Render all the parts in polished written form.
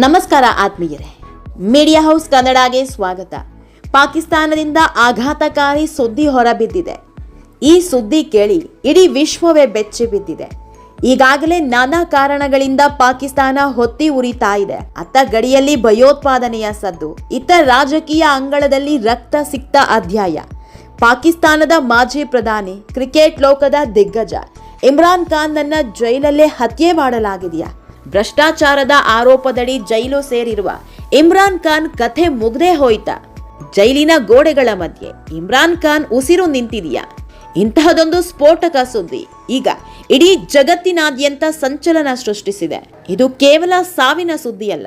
ನಮಸ್ಕಾರ ಆತ್ಮೀಯರೇ, media house ಕನ್ನಡಗೆ ಸ್ವಾಗತ. ಪಾಕಿಸ್ತಾನದಿಂದ ಆಘಾತಕಾರಿ ಸುದ್ದಿ ಹೊರಬಿದ್ದಿದೆ. ಈ ಸುದ್ದಿ ಕೇಳಿ ಇಡೀ ವಿಶ್ವವೇ ಬೆಚ್ಚಿ ಬಿದ್ದಿದೆ. ಈಗಾಗಲೇ ನಾನಾ ಕಾರಣಗಳಿಂದ ಪಾಕಿಸ್ತಾನ ಹೊತ್ತಿ ಉರಿತಾ ಇದೆ. ಅತ್ತ ಗಡಿಯಲ್ಲಿ ಭಯೋತ್ಪಾದನೆಯ ಸದ್ದು, ಇತ್ತ ರಾಜಕೀಯ ಅಂಗಳದಲ್ಲಿ ರಕ್ತ ಸಿಕ್ತ ಅಧ್ಯಾಯ. ಪಾಕಿಸ್ತಾನದ ಮಾಜಿ ಪ್ರಧಾನಿ, ಕ್ರಿಕೆಟ್ ಲೋಕದ ದಿಗ್ಗಜ ಇಮ್ರಾನ್ ಖಾನ್ ನನ್ನ ಜೈಲಲ್ಲೇ ಹತ್ಯೆ ಮಾಡಲಾಗಿದೆಯಾ? ಭ್ರಷ್ಟಾಚಾರದ ಆರೋಪದಡಿ ಜೈಲು ಸೇರಿರುವ ಇಮ್ರಾನ್ ಖಾನ್ ಕಥೆ ಮುಗ್ದೇ ಹೋಯ್ತಾ? ಜೈಲಿನ ಗೋಡೆಗಳ ಮಧ್ಯೆ ಇಮ್ರಾನ್ ಖಾನ್ ಉಸಿರು ನಿಂತಿದೆಯಾ? ಇಂತಹದೊಂದು ಸ್ಫೋಟಕ ಸುದ್ದಿ ಈಗ ಇಡೀ ಜಗತ್ತಿನಾದ್ಯಂತ ಸಂಚಲನ ಸೃಷ್ಟಿಸಿದೆ. ಇದು ಕೇವಲ ಸಾವಿನ ಸುದ್ದಿಯಲ್ಲ.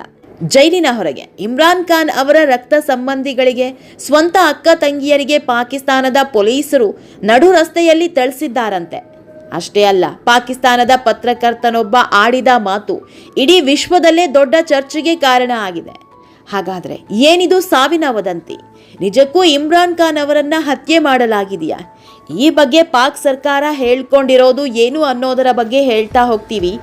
ಜೈಲಿನ ಹೊರಗೆ ಇಮ್ರಾನ್ ಖಾನ್ ಅವರ ರಕ್ತ ಸಂಬಂಧಿಗಳಿಗೆ, ಸ್ವಂತ ಅಕ್ಕ ತಂಗಿಯರಿಗೆ ಪಾಕಿಸ್ತಾನದ ಪೊಲೀಸರು ನಡು ರಸ್ತೆಯಲ್ಲಿ ಥಳಿಸಿದ್ದಾರಂತೆ. ಅಷ್ಟೇ ಅಲ್ಲ, ಪಾಕಿಸ್ತಾನದ ಪತ್ರಕರ್ತನೊಬ್ಬ ಆಡಿದ ಮಾತು ಇಡೀ ವಿಶ್ವದಲ್ಲೇ ದೊಡ್ಡ ಚರ್ಚೆಗೆ ಕಾರಣ ಆಗಿದೆ. ಹಾಗಾದ್ರೆ ಏನಿದು ಸಾವಿನ ವದಂತಿ? ನಿಜಕ್ಕೂ ಇಮ್ರಾನ್ ಖಾನ್ ಅವರನ್ನ ಹತ್ಯೆ ಮಾಡಲಾಗಿದೆಯಾ? ಈ ಬಗ್ಗೆ ಪಾಕ್ ಸರ್ಕಾರ ಹೇಳ್ಕೊಂಡಿರೋದು ಏನು ಅನ್ನೋದರ ಬಗ್ಗೆ ಹೇಳ್ತಾ ಹೋಗ್ತೀವಿ.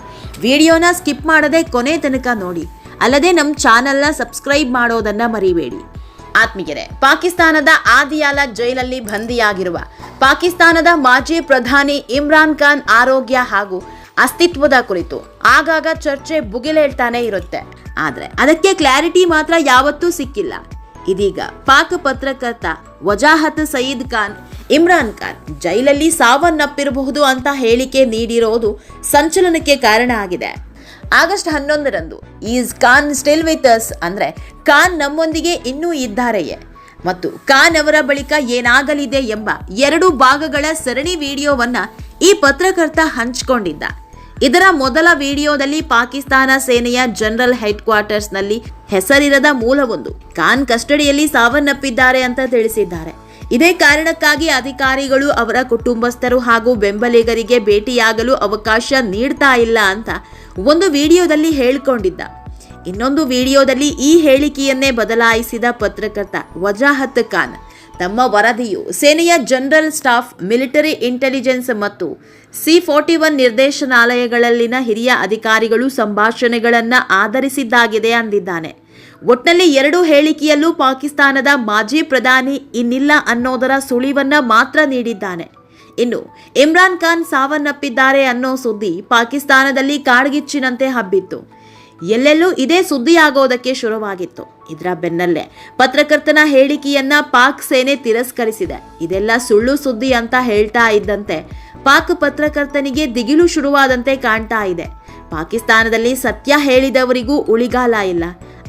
ವಿಡಿಯೋನ ಸ್ಕಿಪ್ ಮಾಡದೆ ಕೊನೆ ತನಕ ನೋಡಿ. ಅಲ್ಲದೆ ನಮ್ಮ ಚಾನೆಲ್ನ ಸಬ್ಸ್ಕ್ರೈಬ್ ಮಾಡೋದನ್ನ ಮರಿಬೇಡಿ. ಆತ್ಮೀಯರೇ, ಪಾಕಿಸ್ತಾನದ ಆದಿಯಾಲ ಜೈಲಲ್ಲಿ ಬಂದಿಯಾಗಿರುವ ಪಾಕಿಸ್ತಾನದ ಮಾಜಿ ಪ್ರಧಾನಿ ಇಮ್ರಾನ್ ಖಾನ್ ಆರೋಗ್ಯ ಹಾಗೂ ಅಸ್ತಿತ್ವದ ಕುರಿತು ಆಗಾಗ ಚರ್ಚೆ ಭುಗಿಲೇಳ್ತಾನೆ ಇರುತ್ತೆ. ಆದ್ರೆ ಅದಕ್ಕೆ ಕ್ಲಾರಿಟಿ ಮಾತ್ರ ಯಾವತ್ತೂ ಸಿಕ್ಕಿಲ್ಲ. ಇದೀಗ ಪಾಕ್ ಪತ್ರಕರ್ತ ವಜಾಹತ್ ಸಯೀದ್ ಖಾನ್ ಇಮ್ರಾನ್ ಖಾನ್ ಜೈಲಲ್ಲಿ ಸಾವನ್ನಪ್ಪಿರಬಹುದು ಅಂತ ಹೇಳಿಕೆ ನೀಡಿರೋದು ಸಂಚಲನಕ್ಕೆ ಕಾರಣ ಆಗಿದೆ. ಆಗಸ್ಟ್ 11ರಂದು is Khan still with us ಅಂದ್ರೆ ಖಾನ್ ನಮ್ಮೊಂದಿಗೆ ಇನ್ನೂ ಇದ್ದಾರೆಯೇ ಮತ್ತು ಖಾನ್ ಅವರ ಬಳಿಕ ಏನಾಗಲಿದೆ ಎಂಬ 2 ಭಾಗಗಳ ಸರಣಿ ವಿಡಿಯೋವನ್ನ ಈ ಪತ್ರಕರ್ತ ಹಂಚಿಕೊಂಡಿದ್ದ. ಇದರ ಮೊದಲ ವಿಡಿಯೋದಲ್ಲಿ ಪಾಕಿಸ್ತಾನ ಸೇನೆಯ ಜನರಲ್ ಹೆಡ್ ಕ್ವಾರ್ಟರ್ಸ್ನಲ್ಲಿ ಹೆಸರಿರದ ಮೂಲವೊಂದು ಖಾನ್ ಕಸ್ಟಡಿಯಲ್ಲಿ ಸಾವನ್ನಪ್ಪಿದ್ದಾರೆ ಅಂತ ತಿಳಿಸಿದ್ದಾರೆ. ಇದೇ ಕಾರಣಕ್ಕಾಗಿ ಅಧಿಕಾರಿಗಳು ಅವರ ಕುಟುಂಬಸ್ಥರು ಹಾಗೂ ಬೆಂಬಲಿಗರಿಗೆ ಭೇಟಿಯಾಗಲು ಅವಕಾಶ ನೀಡ್ತಾ ಇಲ್ಲ ಅಂತ ಒಂದು ವಿಡಿಯೋದಲ್ಲಿ ಹೇಳಿಕೊಂಡಿದ್ದ. ಇನ್ನೊಂದು ವಿಡಿಯೋದಲ್ಲಿ ಈ ಹೇಳಿಕೆಯನ್ನೇ ಬದಲಾಯಿಸಿದ ಪತ್ರಕರ್ತ ವಜಾಹತ್ ಖಾನ್ ತಮ್ಮ ವರದಿಯು ಸೇನೆಯ ಜನರಲ್ ಸ್ಟಾಫ್, ಮಿಲಿಟರಿ ಇಂಟೆಲಿಜೆನ್ಸ್ ಮತ್ತು C41 ನಿರ್ದೇಶನಾಲಯಗಳಲ್ಲಿನ ಹಿರಿಯ ಅಧಿಕಾರಿಗಳು ಸಂಭಾಷಣೆಗಳನ್ನು ಆಧರಿಸಿದ್ದಾಗಿದೆ ಅಂದಿದ್ದಾನೆ. ಒಟ್ನಲ್ಲಿ 2 ಹೇಳಿಕೆಯಲ್ಲೂ ಪಾಕಿಸ್ತಾನದ ಮಾಜಿ ಪ್ರಧಾನಿ ಇನ್ನಿಲ್ಲ ಅನ್ನೋದರ ಸುಳಿವನ್ನ ಮಾತ್ರ ನೀಡಿದ್ದಾನೆ. ಇನ್ನು ಇಮ್ರಾನ್ ಖಾನ್ ಸಾವನ್ನಪ್ಪಿದ್ದಾರೆ ಅನ್ನೋ ಸುದ್ದಿ ಪಾಕಿಸ್ತಾನದಲ್ಲಿ ಕಾಡ್ಗಿಚ್ಚಿನಂತೆ ಹಬ್ಬಿತ್ತು. ಎಲ್ಲೆಲ್ಲೂ ಇದೇ ಸುದ್ದಿಯಾಗೋದಕ್ಕೆ ಶುರುವಾಗಿತ್ತು. ಇದರ ಬೆನ್ನಲ್ಲೇ ಪತ್ರಕರ್ತನ ಹೇಳಿಕೆಯನ್ನ ಪಾಕ್ ಸೇನೆ ತಿರಸ್ಕರಿಸಿದೆ. ಇದೆಲ್ಲ ಸುಳ್ಳು ಸುದ್ದಿ ಅಂತ ಹೇಳ್ತಾ ಇದ್ದಂತೆ ಪಾಕ್ ಪತ್ರಕರ್ತನಿಗೆ ದಿಗಿಲು ಶುರುವಾದಂತೆ ಕಾಣ್ತಾ ಇದೆ. ಪಾಕಿಸ್ತಾನದಲ್ಲಿ ಸತ್ಯ ಹೇಳಿದವರಿಗೂ ಉಳಿಗಾಲ ಇಲ್ಲ.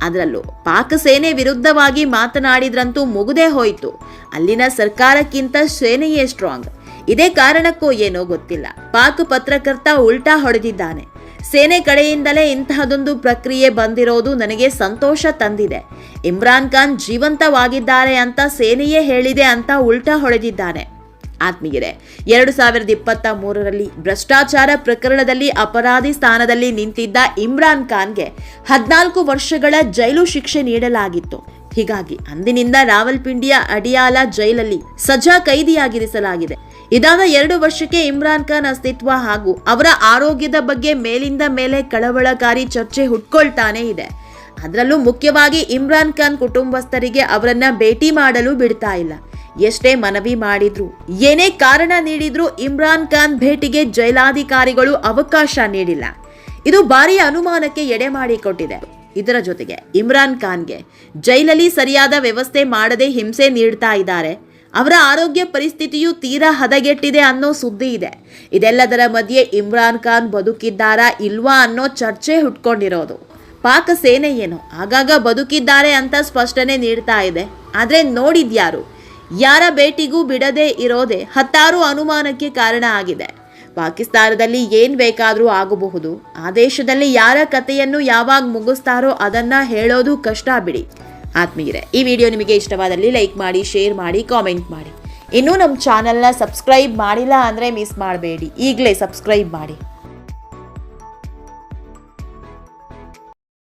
ಅದರಲ್ಲೂ ಪಾಕ್ ಸೇನೆ ವಿರುದ್ಧವಾಗಿ ಮಾತನಾಡಿದ್ರಂತೂ ಮುಗುದೇ ಹೋಯಿತು. ಅಲ್ಲಿನ ಸರ್ಕಾರಕ್ಕಿಂತ ಸೇನೆಯೇ ಸ್ಟ್ರಾಂಗ್. ಇದೇ ಕಾರಣಕ್ಕೋ ಏನೋ ಗೊತ್ತಿಲ್ಲ, ಪಾಕ್ ಪತ್ರಕರ್ತ ಉಲ್ಟಾ ಹೊಡೆದಿದ್ದಾನೆ. ಸೇನೆ ಕಡೆಯಿಂದಲೇ ಇಂತಹದೊಂದು ಪ್ರಕ್ರಿಯೆ ಬಂದಿರೋದು ನನಗೆ ಸಂತೋಷ ತಂದಿದೆ. ಇಮ್ರಾನ್ ಖಾನ್ ಜೀವಂತವಾಗಿದ್ದಾರೆ ಅಂತ ಸೇನೆಯೇ ಹೇಳಿದೆ ಅಂತ ಉಲ್ಟಾ ಹೊಡೆದಿದ್ದಾನೆ. ಆತ್ಮೀಯರೇ, 2023ರಲ್ಲಿ ಭ್ರಷ್ಟಾಚಾರ ಪ್ರಕರಣದಲ್ಲಿ ಅಪರಾಧಿ ಸ್ಥಾನದಲ್ಲಿ ನಿಂತಿದ್ದ ಇಮ್ರಾನ್ ಖಾನ್ಗೆ 14 ವರ್ಷಗಳ ಜೈಲು ಶಿಕ್ಷೆ ನೀಡಲಾಗಿತ್ತು. ಹೀಗಾಗಿ ಅಂದಿನಿಂದ ರಾವಲ್ಪಿಂಡಿಯ ಅಡಿಯಾಲ ಜೈಲಲ್ಲಿ ಸಜಾ ಕೈದಿಯಾಗಿರಿಸಲಾಗಿದೆ. ಇದಾದ 2 ವರ್ಷಕ್ಕೆ ಇಮ್ರಾನ್ ಖಾನ್ ಅಸ್ತಿತ್ವ ಹಾಗೂ ಅವರ ಆರೋಗ್ಯದ ಬಗ್ಗೆ ಮೇಲಿಂದ ಮೇಲೆ ಕಳವಳಕಾರಿ ಚರ್ಚೆ ಹುಟ್ಕೊಳ್ತಾನೆ ಇದೆ. ಅದರಲ್ಲೂ ಮುಖ್ಯವಾಗಿ ಇಮ್ರಾನ್ ಖಾನ್ ಕುಟುಂಬಸ್ಥರಿಗೆ ಅವರನ್ನ ಭೇಟಿ ಮಾಡಲು ಬಿಡ್ತಾ ಇಲ್ಲ. ಎಷ್ಟೇ ಮನವಿ ಮಾಡಿದ್ರು, ಏನೇ ಕಾರಣ ನೀಡಿದ್ರು ಇಮ್ರಾನ್ ಖಾನ್ ಭೇಟಿಗೆ ಜೈಲಾಧಿಕಾರಿಗಳು ಅವಕಾಶ ನೀಡಿಲ್ಲ. ಇದು ಭಾರೀ ಅನುಮಾನಕ್ಕೆ ಎಡೆ ಮಾಡಿಕೊಟ್ಟಿದೆ. ಇದರ ಜೊತೆಗೆ ಇಮ್ರಾನ್ ಖಾನ್ಗೆ ಜೈಲಲ್ಲಿ ಸರಿಯಾದ ವ್ಯವಸ್ಥೆ ಮಾಡದೆ ಹಿಂಸೆ ನೀಡ್ತಾ ಇದ್ದಾರೆ. ಅವರ ಆರೋಗ್ಯ ಪರಿಸ್ಥಿತಿಯು ತೀರಾ ಹದಗೆಟ್ಟಿದೆ ಅನ್ನೋ ಸುದ್ದಿ ಇದೆ. ಇದೆಲ್ಲದರ ಮಧ್ಯೆ ಇಮ್ರಾನ್ ಖಾನ್ ಬದುಕಿದ್ದಾರಾ ಇಲ್ವಾ ಅನ್ನೋ ಚರ್ಚೆ ಹುಟ್ಕೊಂಡಿರೋದು. ಪಾಕ್ ಸೇನೆ ಏನೋ ಆಗಾಗ ಬದುಕಿದ್ದಾರೆ ಅಂತ ಸ್ಪಷ್ಟನೆ ನೀಡ್ತಾ ಇದೆ. ಆದ್ರೆ ನೋಡಿದ್ಯಾರು? ಯಾರ ಭೇಟಿಗೂ ಬಿಡದೆ ಇರೋದೇ 10 ಅನುಮಾನಕ್ಕೆ ಕಾರಣ ಆಗಿದೆ. ಪಾಕಿಸ್ತಾನದಲ್ಲಿ ಏನ್ ಬೇಕಾದ್ರೂ ಆಗಬಹುದು. ಆ ದೇಶದಲ್ಲಿ ಯಾರ ಕಥೆಯನ್ನು ಯಾವಾಗ ಮುಗಿಸ್ತಾರೋ ಅದನ್ನ ಹೇಳೋದು ಕಷ್ಟ ಬಿಡಿ. ಆತ್ಮೀಯರೇ, ಈ ವಿಡಿಯೋ ನಿಮಗೆ ಇಷ್ಟವಾದಲ್ಲಿ ಲೈಕ್ ಮಾಡಿ, ಶೇರ್ ಮಾಡಿ, ಕಾಮೆಂಟ್ ಮಾಡಿ. ಇನ್ನೂ ನಮ್ಮ ಚಾನೆಲ್ನ ಸಬ್ಸ್ಕ್ರೈಬ್ ಮಾಡಿಲ್ಲ ಅಂದರೆ ಮಿಸ್ ಮಾಡಬೇಡಿ, ಈಗಲೇ ಸಬ್ಸ್ಕ್ರೈಬ್ ಮಾಡಿ.